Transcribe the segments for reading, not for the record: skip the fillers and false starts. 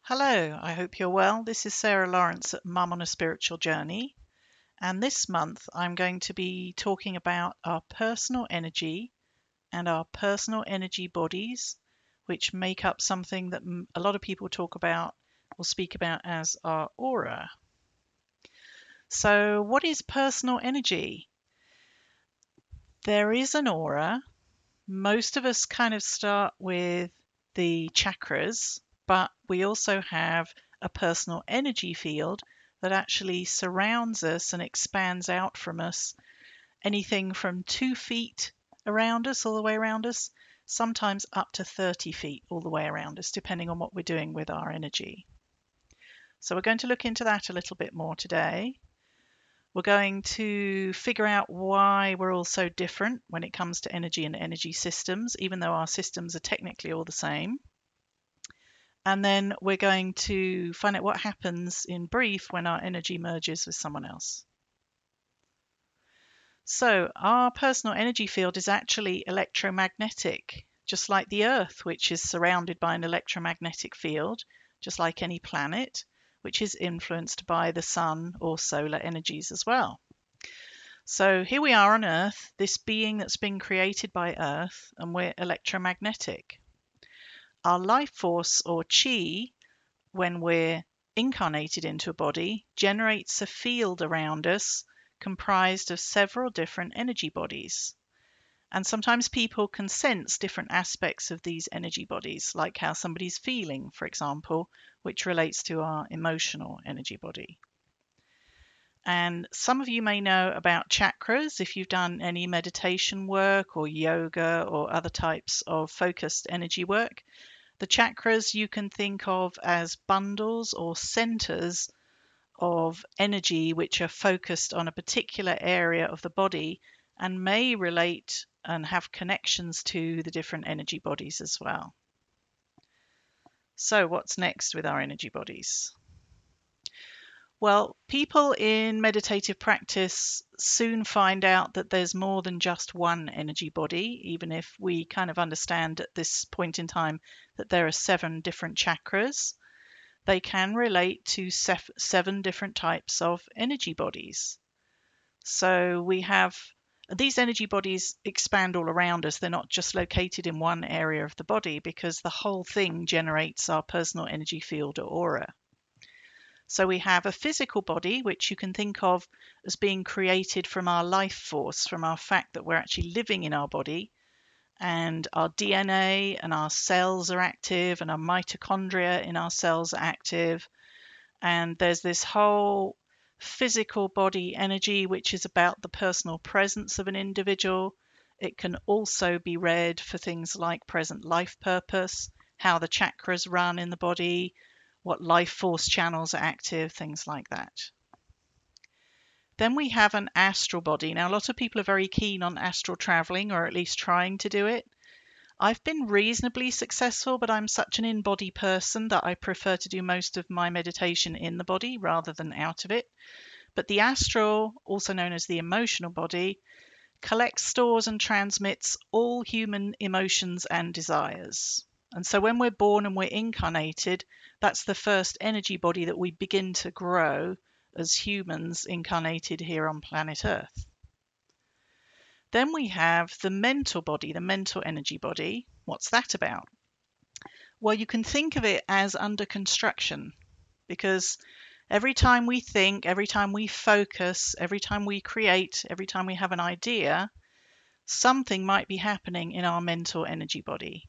Hello, I hope you're well. This is Sarah Lawrence at Mum on a Spiritual Journey. And this month I'm going to be talking about our personal energy and our personal energy bodies, which make up something that a lot of people talk about or speak about as our aura. So, what is personal energy? There is an aura. Most of us kind of start with the chakras, but we also have a personal energy field that actually surrounds us and expands out from us, anything from 2 feet around us, all the way around us, sometimes up to 30 feet all the way around us, depending on what we're doing with our energy. So we're going to look into that a little bit more today. We're going to figure out why we're all so different when it comes to energy and energy systems, even though our systems are technically all the same. And then we're going to find out what happens in brief when our energy merges with someone else. So our personal energy field is actually electromagnetic, just like the Earth, which is surrounded by an electromagnetic field, just like any planet, which is influenced by the sun or solar energies as well. So here we are on Earth, this being that's been created by Earth, and we're electromagnetic. Our life force, or chi, when we're incarnated into a body, generates a field around us comprised of several different energy bodies. And sometimes people can sense different aspects of these energy bodies, like how somebody's feeling, for example, which relates to our emotional energy body. And some of you may know about chakras if you've done any meditation work or yoga or other types of focused energy work. The chakras you can think of as bundles or centers of energy which are focused on a particular area of the body and may relate and have connections to the different energy bodies as well. So what's next with our energy bodies? Well, people in meditative practice soon find out that there's more than just one energy body, even if we kind of understand at this point in time that there are 7 different chakras. They can relate to 7 different types of energy bodies. So we have these energy bodies expand all around us. They're not just located in one area of the body because the whole thing generates our personal energy field or aura. So we have a physical body, which you can think of as being created from our life force, from our fact that we're actually living in our body, and our DNA and our cells are active, and our mitochondria in our cells are active. And there's this whole physical body energy, which is about the personal presence of an individual. It can also be read for things like present life purpose, how the chakras run in the body, what life force channels are active, things like that. Then we have an astral body. Now, a lot of people are very keen on astral traveling, or at least trying to do it. I've been reasonably successful, but I'm such an in-body person that I prefer to do most of my meditation in the body rather than out of it. But the astral, also known as the emotional body, collects, stores and transmits all human emotions and desires. And so when we're born and we're incarnated, that's the first energy body that we begin to grow as humans incarnated here on planet Earth. Then we have the mental body, the mental energy body. What's that about? Well, you can think of it as under construction, because every time we think, every time we focus, every time we create, every time we have an idea, something might be happening in our mental energy body.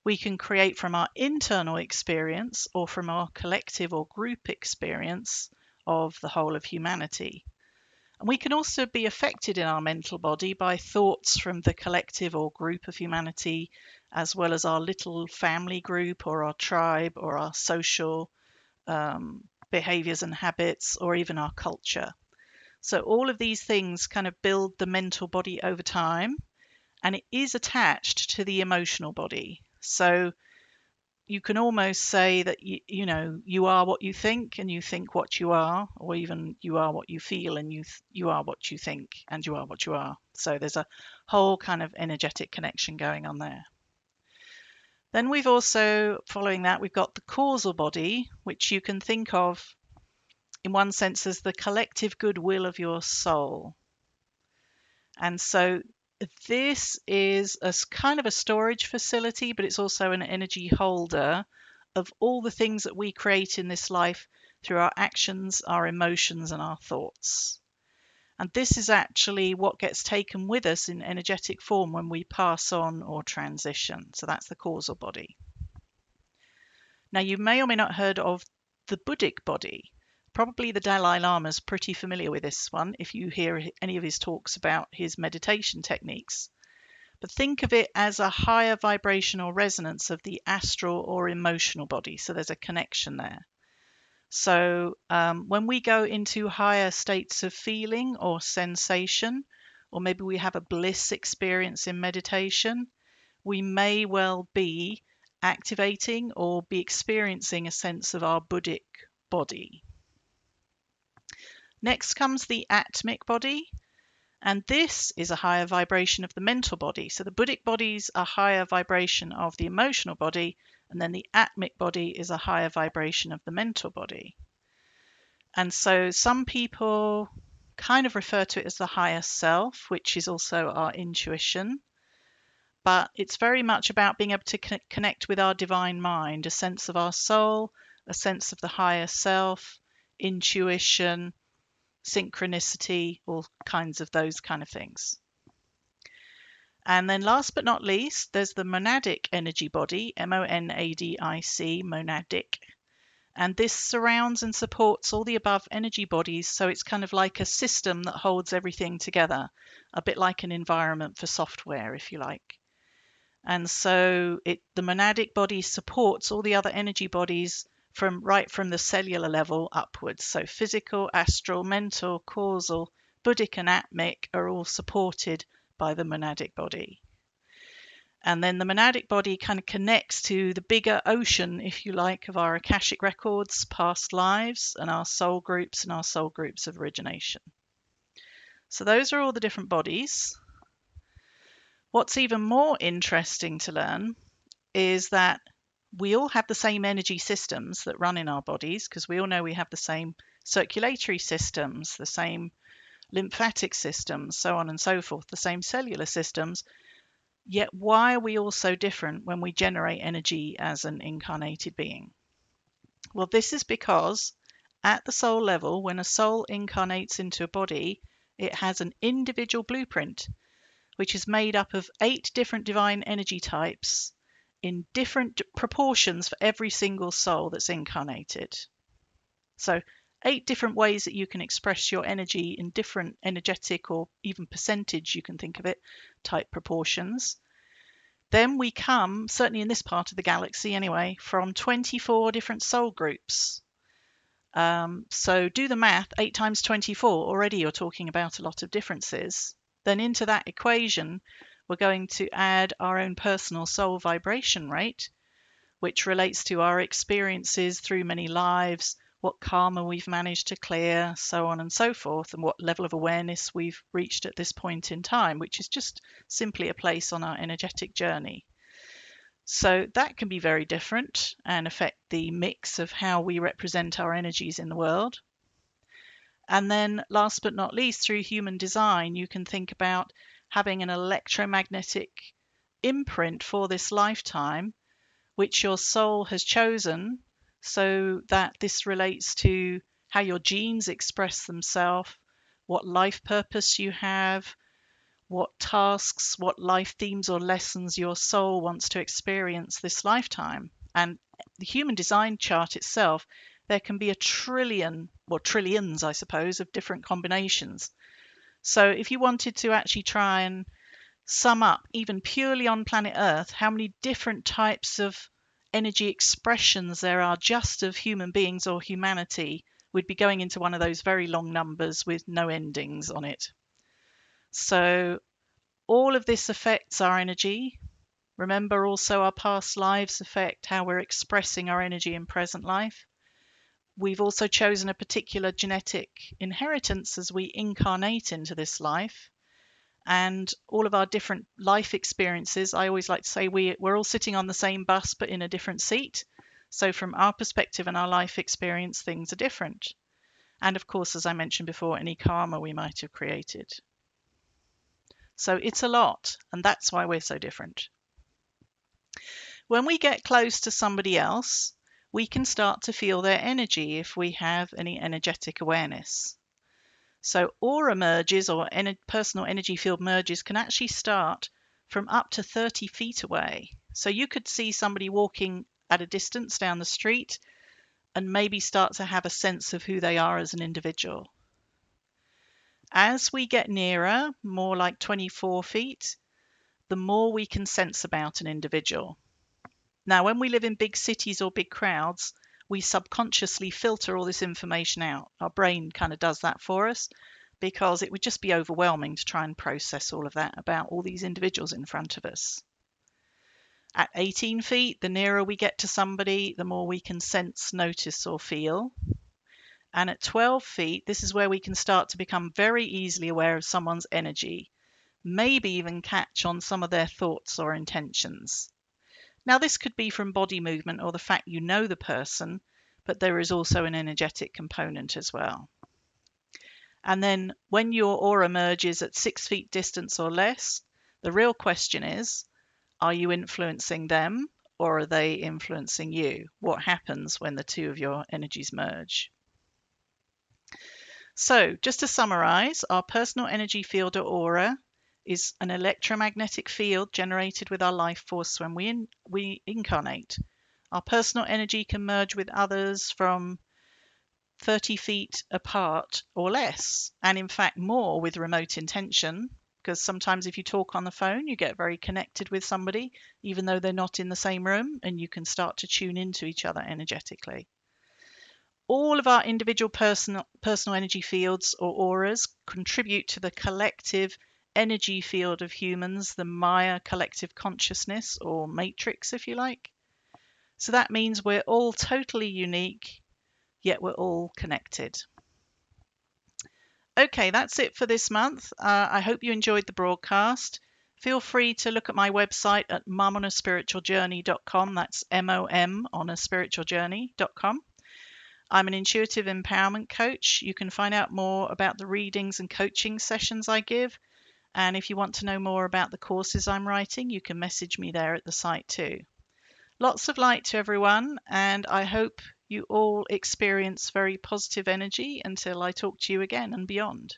We can create from our internal experience or from our collective or group experience of the whole of humanity. And we can also be affected in our mental body by thoughts from the collective or group of humanity, as well as our little family group or our tribe or our social behaviors and habits, or even our culture. So all of these things kind of build the mental body over time, and it is attached to the emotional body. So you can almost say that you are what you think, and you think what you are, or even you are what you feel, and you are what you think, and you are what you are. So there's a whole kind of energetic connection going on there. Then we've also, following that, we've got the causal body, which you can think of in one sense as the collective goodwill of your soul. And so this is a kind of a storage facility, but it's also an energy holder of all the things that we create in this life through our actions, our emotions, and our thoughts. And this is actually what gets taken with us in energetic form when we pass on or transition. So that's the causal body. Now, you may or may not have heard of the Buddhic body. Probably the Dalai Lama is pretty familiar with this one if you hear any of his talks about his meditation techniques. But think of it as a higher vibrational resonance of the astral or emotional body. So there's a connection there. So when we go into higher states of feeling or sensation, or maybe we have a bliss experience in meditation, we may well be activating or be experiencing a sense of our Buddhic body. Next comes the atmic body, and this is a higher vibration of the mental body. So the Buddhic body is a higher vibration of the emotional body, and then the atmic body is a higher vibration of the mental body. And so some people kind of refer to it as the higher self, which is also our intuition. But it's very much about being able to connect with our divine mind, a sense of our soul, a sense of the higher self, intuition, synchronicity, all kinds of those kind of things. And then last but not least, there's the monadic energy body, M-O-N-A-D-I-C, monadic. And this surrounds and supports all the above energy bodies, so it's kind of like a system that holds everything together, a bit like an environment for software, if you like. And so the monadic body supports all the other energy bodies from the cellular level upwards. So physical, astral, mental, causal, Buddhic and atmic are all supported by the monadic body. And then the monadic body kind of connects to the bigger ocean, if you like, of our Akashic records, past lives, and our soul groups of origination. So those are all the different bodies. What's even more interesting to learn is that we all have the same energy systems that run in our bodies, because we all know we have the same circulatory systems, the same lymphatic systems, so on and so forth, the same cellular systems. Yet why are we all so different when we generate energy as an incarnated being? Well, this is because at the soul level, when a soul incarnates into a body, it has an individual blueprint, which is made up of 8 different divine energy types in different proportions for every single soul that's incarnated. So 8 different ways that you can express your energy in different energetic or even percentage, you can think of it, type proportions. Then we come, certainly in this part of the galaxy anyway, from 24 different soul groups. So do the math, 8 times 24, already you're talking about a lot of differences. Then into that equation, we're going to add our own personal soul vibration rate, which relates to our experiences through many lives, what karma we've managed to clear, so on and so forth, and what level of awareness we've reached at this point in time, which is just simply a place on our energetic journey. So that can be very different and affect the mix of how we represent our energies in the world. And then last but not least, through human design, you can think about having an electromagnetic imprint for this lifetime, which your soul has chosen, so that this relates to how your genes express themselves, what life purpose you have, what tasks, what life themes or lessons your soul wants to experience this lifetime. And the human design chart itself, there can be a trillion, or trillions, I suppose, of different combinations. So if you wanted to actually try and sum up, even purely on planet Earth, how many different types of energy expressions there are just of human beings or humanity, we'd be going into one of those very long numbers with no endings on it. So all of this affects our energy. Remember also our past lives affect how we're expressing our energy in present life. We've also chosen a particular genetic inheritance as we incarnate into this life. and all of our different life experiences. I always like to say we're all sitting on the same bus but in a different seat. So from our perspective and our life experience, things are different. And of course, as I mentioned before, any karma we might have created. So it's a lot, and that's why we're so different. When we get close to somebody else, we can start to feel their energy if we have any energetic awareness. So aura merges or personal energy field merges can actually start from up to 30 feet away. So you could see somebody walking at a distance down the street and maybe start to have a sense of who they are as an individual. As we get nearer, more like 24 feet, the more we can sense about an individual. Now, when we live in big cities or big crowds, we subconsciously filter all this information out. Our brain kind of does that for us because it would just be overwhelming to try and process all of that about all these individuals in front of us. At 18 feet, the nearer we get to somebody, the more we can sense, notice, or feel. And at 12 feet, this is where we can start to become very easily aware of someone's energy, maybe even catch on some of their thoughts or intentions. Now, this could be from body movement or the fact you know the person, but there is also an energetic component as well. And then when your aura merges at 6 feet distance or less, the real question is, are you influencing them or are they influencing you? What happens when the two of your energies merge? So, just to summarize, our personal energy field or aura is an electromagnetic field generated with our life force when we incarnate. Our personal energy can merge with others from 30 feet apart or less, and in fact more with remote intention, because sometimes if you talk on the phone, you get very connected with somebody, even though they're not in the same room, and you can start to tune into each other energetically. All of our individual personal energy fields or auras contribute to the collective energy field of humans, the Maya collective consciousness or matrix, if you like. So that means we're all totally unique, yet we're all connected. Okay, that's it for this month. I hope you enjoyed the broadcast. Feel free to look at my website at momonaspiritualjourney.com. That's MOM on a spiritualjourney.com. I'm an intuitive empowerment coach. You can find out more about the readings and coaching sessions I give. And if you want to know more about the courses I'm writing, you can message me there at the site too. Lots of light to everyone, and I hope you all experience very positive energy until I talk to you again and beyond.